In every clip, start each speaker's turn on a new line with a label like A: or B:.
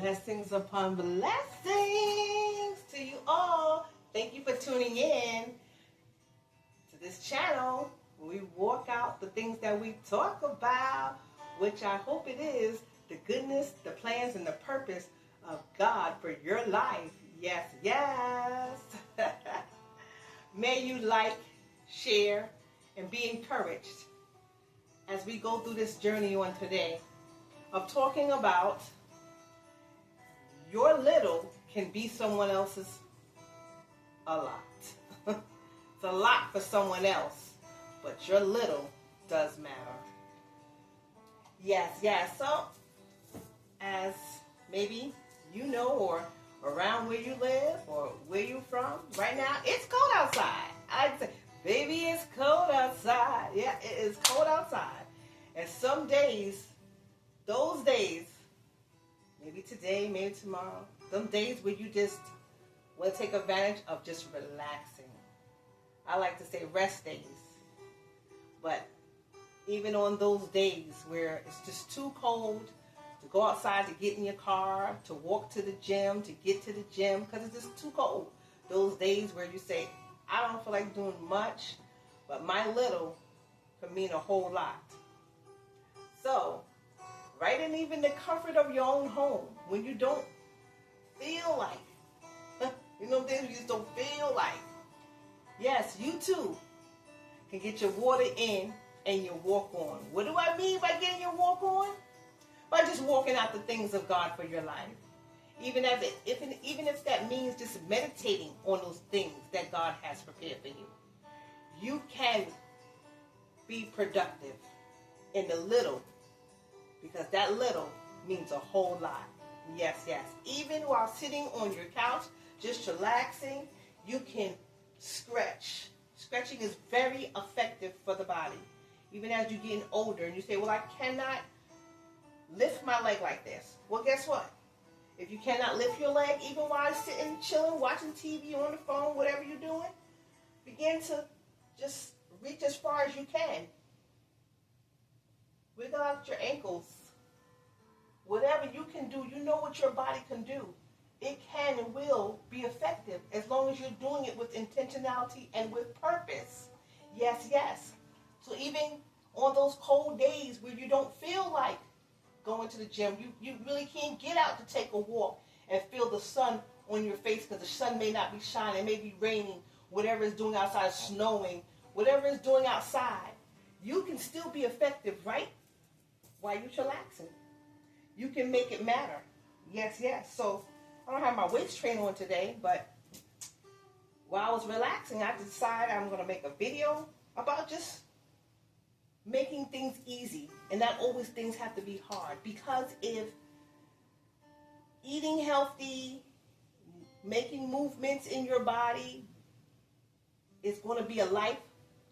A: Blessings upon blessings to you all. Thank you for tuning in to this channel where we walk out the things that we talk about, which I hope it is the goodness, the plans, and the purpose of God for your life. Yes, yes. May you like, share, and be encouraged as we go through this journey on today of talking about your little can be someone else's a lot. It's a lot for someone else, but your little does matter. Yes, yes. So, as maybe you know, or around where you live, or where you're from, right now, it's cold outside. I'd say, baby, it's cold outside. Yeah, it is cold outside. And some days, those days, maybe today, maybe tomorrow, some days where you just want to take advantage of just relaxing. I like to say rest days. But even on those days where it's just too cold to go outside, to get in your car, to walk to the gym, to get to the gym, because it's just too cold. Those days where you say, I don't feel like doing much, but my little can mean a whole lot. So, right in even the comfort of your own home, when you don't feel like, you know, days you just don't feel like, yes, you too can get your water in and your walk on. What do I mean by getting your walk on? By just walking out the things of God for your life. Even if that means just meditating on those things that God has prepared for you. You can be productive in the little, because that little means a whole lot. Yes, yes. Even while sitting on your couch, just relaxing, you can stretch. Stretching is very effective for the body. Even as you're getting older and you say, well, I cannot lift my leg like this. Well, guess what? If you cannot lift your leg, even while sitting, chilling, watching TV, on the phone, whatever you're doing, begin to just reach as far as you can. Wiggle out your ankles. Whatever you can do, you know what your body can do. It can and will be effective as long as you're doing it with intentionality and with purpose. Yes, yes. So even on those cold days where you don't feel like going to the gym, you really can't get out to take a walk and feel the sun on your face, because the sun may not be shining, it may be raining, whatever it's doing outside, snowing, whatever it's doing outside, you can still be effective, right? While you're relaxing. You can make it matter. Yes, yes. So I don't have my waist trainer on today, but while I was relaxing, I decided I'm going to make a video about just making things easy. And not always things have to be hard. Because if eating healthy, making movements in your body is going to be a life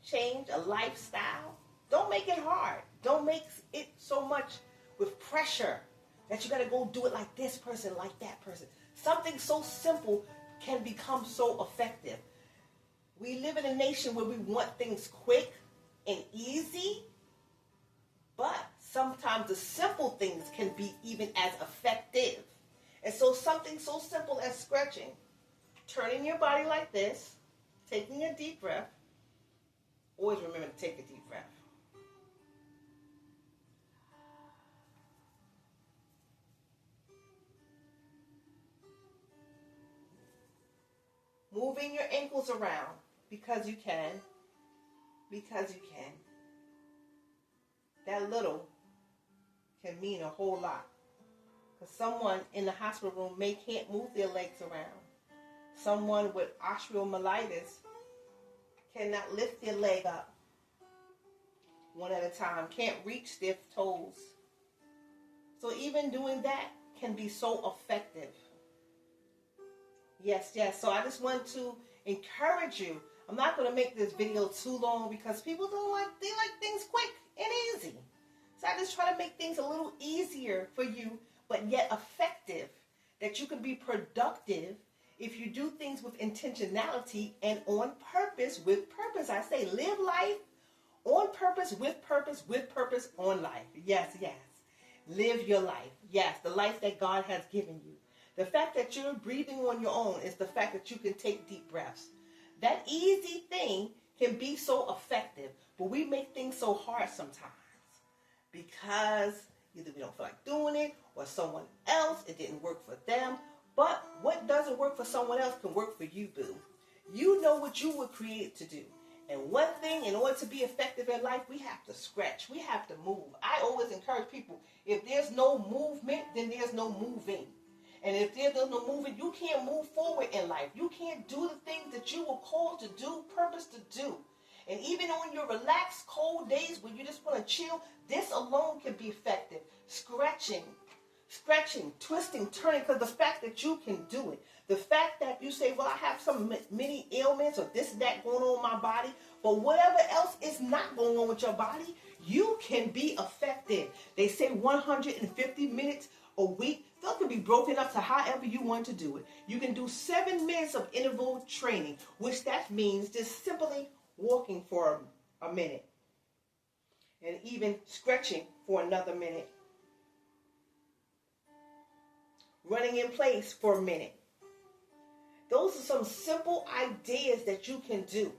A: change, a lifestyle, don't make it hard. Don't make it so much with pressure that you got to go do it like this person, like that person. Something so simple can become so effective. We live in a nation where we want things quick and easy, but sometimes the simple things can be even as effective. And so something so simple as stretching, turning your body like this, taking a deep breath. Always remember to take a deep breath. Moving your ankles around because you can. Because you can. That little can mean a whole lot. Because someone in the hospital room can't move their legs around. Someone with osteomyelitis cannot lift their leg up one at a time. Can't reach their toes. So even doing that can be so effective. Yes, yes. So I just want to encourage you. I'm not going to make this video too long because people they like things quick and easy. So I just try to make things a little easier for you, but yet effective, that you can be productive if you do things with intentionality and on purpose, with purpose. I say live life on purpose, with purpose on life. Yes, yes. live your life. Yes, the life that God has given you. The fact that you're breathing on your own is the fact that you can take deep breaths. That easy thing can be so effective, but we make things so hard sometimes because either we don't feel like doing it or someone else, it didn't work for them. But what doesn't work for someone else can work for you, boo. You know what you were created to do. And one thing, in order to be effective in life, we have to stretch. We have to move. I always encourage people, if there's no movement, then there's no moving. And if there's no moving, you can't move forward in life. You can't do the things that you were called to do, purpose to do. And even on your relaxed, cold days when you just want to chill, this alone can be effective. Stretching, twisting, turning, because the fact that you can do it. The fact that you say, well, I have some many ailments or this, that going on in my body, but whatever else is not going on with your body, you can be effective. They say 150 minutes a week. That can be broken up to however you want to do it. You can do 7 minutes of interval training, which that means just simply walking for a minute and even stretching for another minute. Running in place for a minute. Those are some simple ideas that you can do.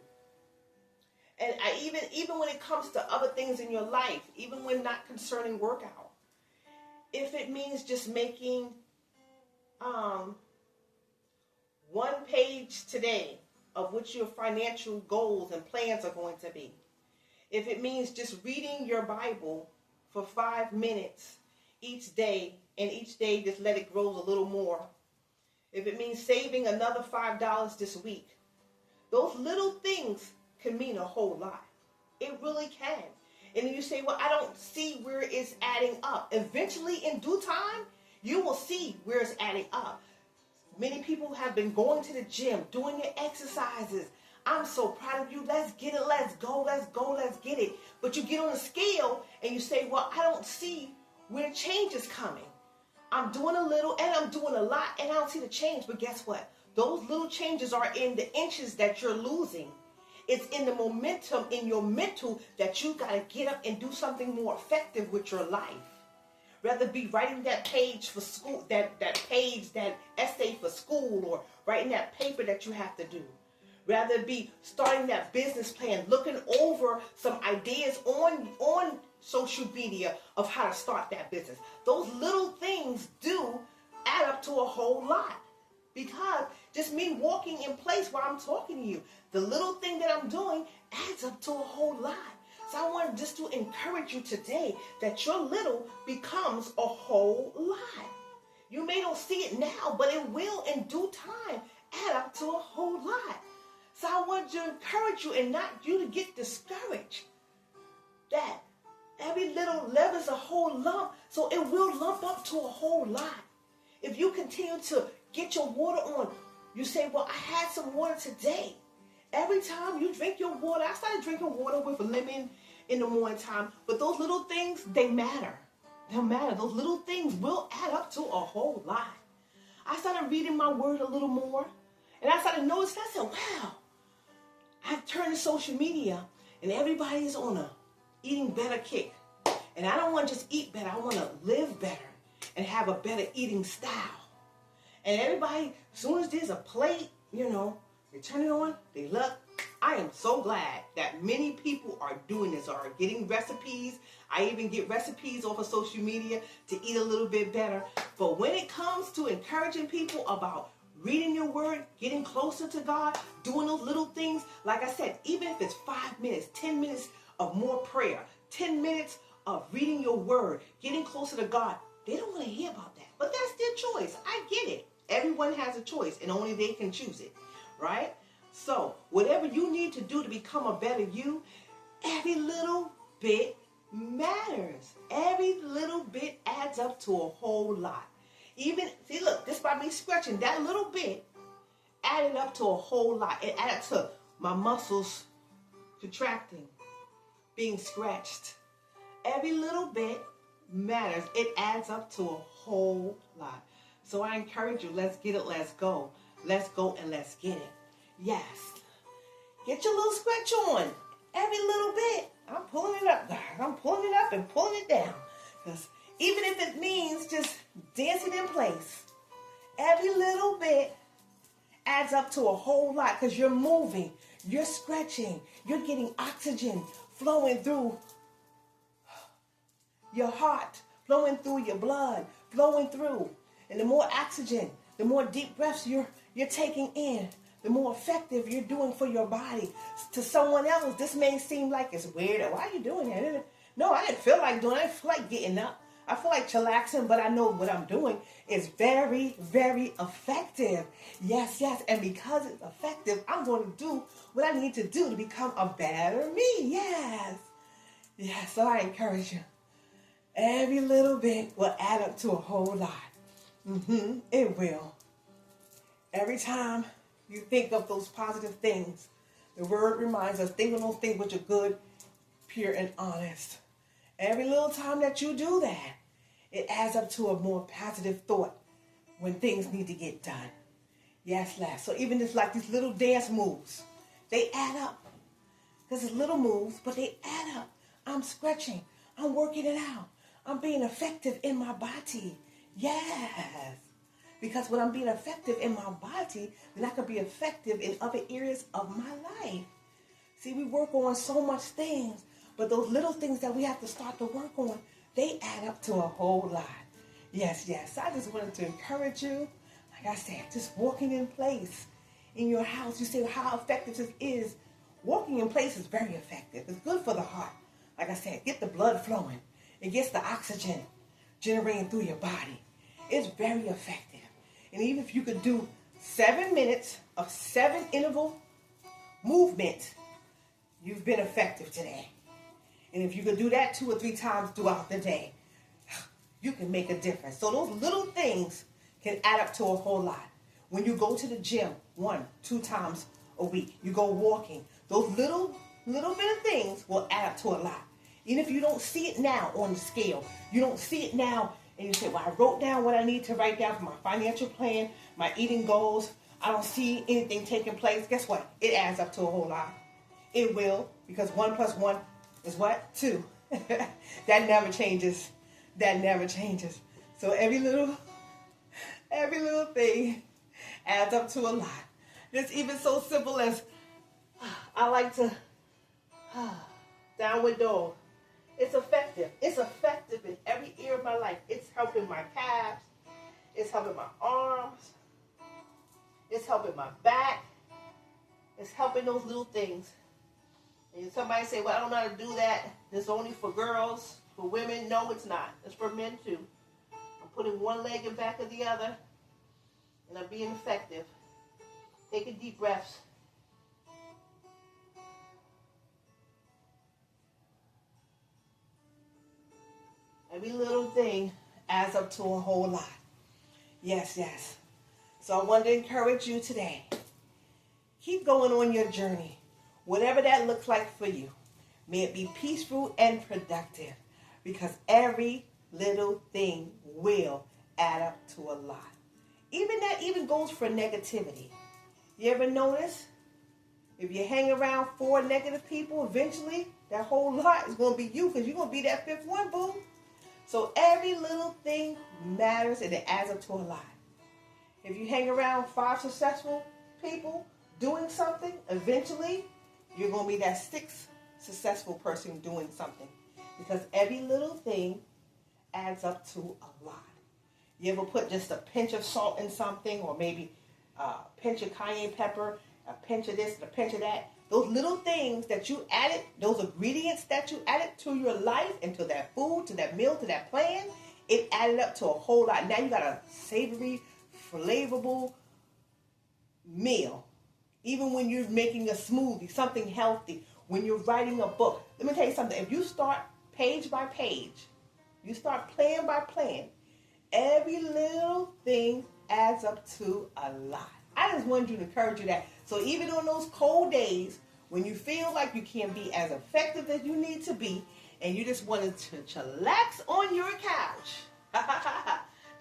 A: And even when it comes to other things in your life, even when not concerning workout, if it means just making one page today of what your financial goals and plans are going to be, if it means just reading your Bible for 5 minutes each day, and each day just let it grow a little more, if it means saving another $5 this week, those little things can mean a whole lot. It really can. And then you say, well, I don't see where it's adding up. Eventually, in due time, you will see where it's adding up. Many people have been going to the gym, doing their exercises. I'm so proud of you. Let's get it. Let's go. Let's go. Let's get it. But you get on the scale and you say, well, I don't see where the change is coming. I'm doing a little and I'm doing a lot and I don't see the change. But guess what? Those little changes are in the inches that you're losing. It's in the momentum, in your mental, that you got to get up and do something more effective with your life. Rather be writing that page for school, that essay for school, or writing that paper that you have to do. Rather be starting that business plan, looking over some ideas on social media of how to start that business. Those little things do add up to a whole lot. Because just me walking in place while I'm talking to you, the little thing that I'm doing adds up to a whole lot. So I wanted just to encourage you today that your little becomes a whole lot. You may not see it now, but it will in due time add up to a whole lot. So I wanted to encourage you and not you to get discouraged. That every little level is a whole lump, so it will lump up to a whole lot. If you continue to get your water on, you say, well, I had some water today. Every time you drink your water, I started drinking water with a lemon in the morning time, but those little things, they matter. They matter. Those little things will add up to a whole lot. I started reading my word a little more, and I started noticing, I said, wow, I've turned to social media, and everybody's on a eating better kick. And I don't want to just eat better, I want to live better and have a better eating style. And everybody, as soon as there's a plate, they turn it on, they look. I am so glad that many people are doing this, are getting recipes. I even get recipes off of social media to eat a little bit better. But when it comes to encouraging people about reading your word, getting closer to God, doing those little things, like I said, even if it's 5 minutes, 10 minutes of more prayer, 10 minutes of reading your word, getting closer to God, they don't want to hear about that. But that's their choice. I get it. Everyone has a choice, and only they can choose it, right? So whatever you need to do to become a better you, every little bit matters. Every little bit adds up to a whole lot. Even, see, look, this by me scratching, that little bit added up to a whole lot. It added to my muscles contracting, being scratched. Every little bit matters. It adds up to a whole lot. So I encourage you, let's get it, let's go. Let's go and let's get it. Yes. Get your little scratch on. Every little bit. I'm pulling it up, guys. I'm pulling it up and pulling it down. Because Even if it means just dancing in place, every little bit adds up to a whole lot because you're moving, you're stretching, you're getting oxygen flowing through your heart, flowing through your blood, flowing through. And the more oxygen, the more deep breaths you're taking in, the more effective you're doing for your body. To someone else, this may seem like it's weird. Why are you doing that? No, I didn't feel like doing it. I didn't feel like getting up. I feel like chillaxing, but I know what I'm doing is very, very effective. Yes, yes. And because it's effective, I'm going to do what I need to do to become a better me. Yes. Yes, so I encourage you. Every little bit will add up to a whole lot. It will. Every time you think of those positive things, the word reminds us, think of those things which are good, pure, and honest. Every little time that you do that, it adds up to a more positive thought when things need to get done. Yes, last. So even just like these little dance moves, they add up. Because it's little moves, but they add up. I'm stretching. I'm working it out. I'm being effective in my body. Yes. Because when I'm being effective in my body, then I can be effective in other areas of my life. See, we work on so much things, but those little things that we have to start to work on, they add up to a whole lot. Yes, yes. I just wanted to encourage you. Like I said, just walking in place in your house. You say how effective this is. Walking in place is very effective. It's good for the heart. Like I said, get the blood flowing. It gets the oxygen generating through your body. It's very effective. And even if you could do 7 minutes of 7 interval movement, you've been effective today. And if you could do that 2 or 3 times throughout the day, you can make a difference. So those little things can add up to a whole lot. When you go to the gym 1, 2 times a week, you go walking, those little bit of things will add up to a lot. Even if you don't see it now on the scale, you don't see it now, and you say, well, I wrote down what I need to write down for my financial plan, my eating goals. I don't see anything taking place. Guess what? It adds up to a whole lot. It will, because 1 + 1 is what? 2. That never changes. That never changes. So every little thing adds up to a lot. It's even so simple as I like to downward dog. It's effective. It's effective in every area of my life. It's helping my calves. It's helping my arms. It's helping my back. It's helping those little things. And somebody say, well, I don't know how to do that. It's only for girls, for women. No, it's not. It's for men too. I'm putting one leg in back of the other, and I'm being effective. Taking deep breaths. Every little thing adds up to a whole lot. Yes, yes. So I want to encourage you today. Keep going on your journey. Whatever that looks like for you. May it be peaceful and productive. Because every little thing will add up to a lot. Even goes for negativity. You ever notice? If you hang around 4 negative people, eventually that whole lot is going to be you, because you're going to be that 5th one, boo. So every little thing matters, and it adds up to a lot. If you hang around 5 successful people doing something, eventually you're going to be that 6th successful person doing something. Because every little thing adds up to a lot. You ever put just a pinch of salt in something, or maybe a pinch of cayenne pepper, a pinch of this, and a pinch of that? Those little things that you added, those ingredients that you added to your life, and to that food, to that meal, to that plan, it added up to a whole lot. Now you got a savory, flavorful meal. Even when you're making a smoothie, something healthy, when you're writing a book. Let me tell you something. If you start page by page, you start plan by plan, every little thing adds up to a lot. I just wanted you to encourage you that. So even on those cold days, when you feel like you can't be as effective as you need to be, and you just wanted to chillax on your couch,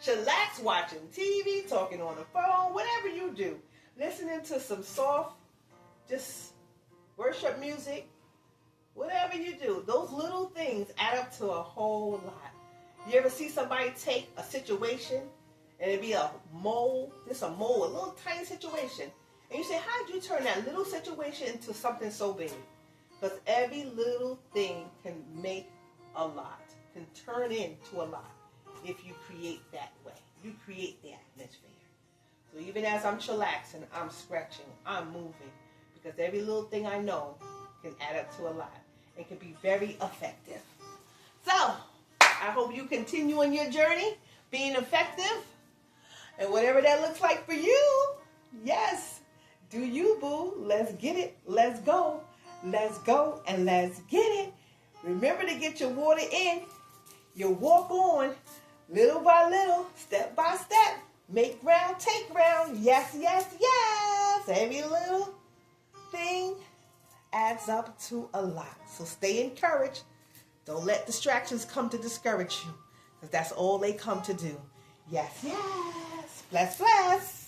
A: chillax watching TV, talking on the phone, whatever you do, listening to some soft, just worship music, whatever you do, those little things add up to a whole lot. You ever see somebody take a situation and it be a little tiny situation, and you say, how did you turn that little situation into something so big? Because every little thing can make a lot, can turn into a lot if you create that way. You create the atmosphere. So even as I'm chillaxing, I'm stretching, I'm moving, because every little thing I know can add up to a lot and can be very effective. So, I hope you continue on your journey being effective, and whatever that looks like for you. Yes, do you, boo. Let's get it. Let's go. Let's go and let's get it. Remember to get your water in, your walk on, little by little, step by step. Make ground, take ground. Yes, yes, yes. Every little thing adds up to a lot. So stay encouraged. Don't let distractions come to discourage you, because that's all they come to do. Yes, yes. Bless, bless.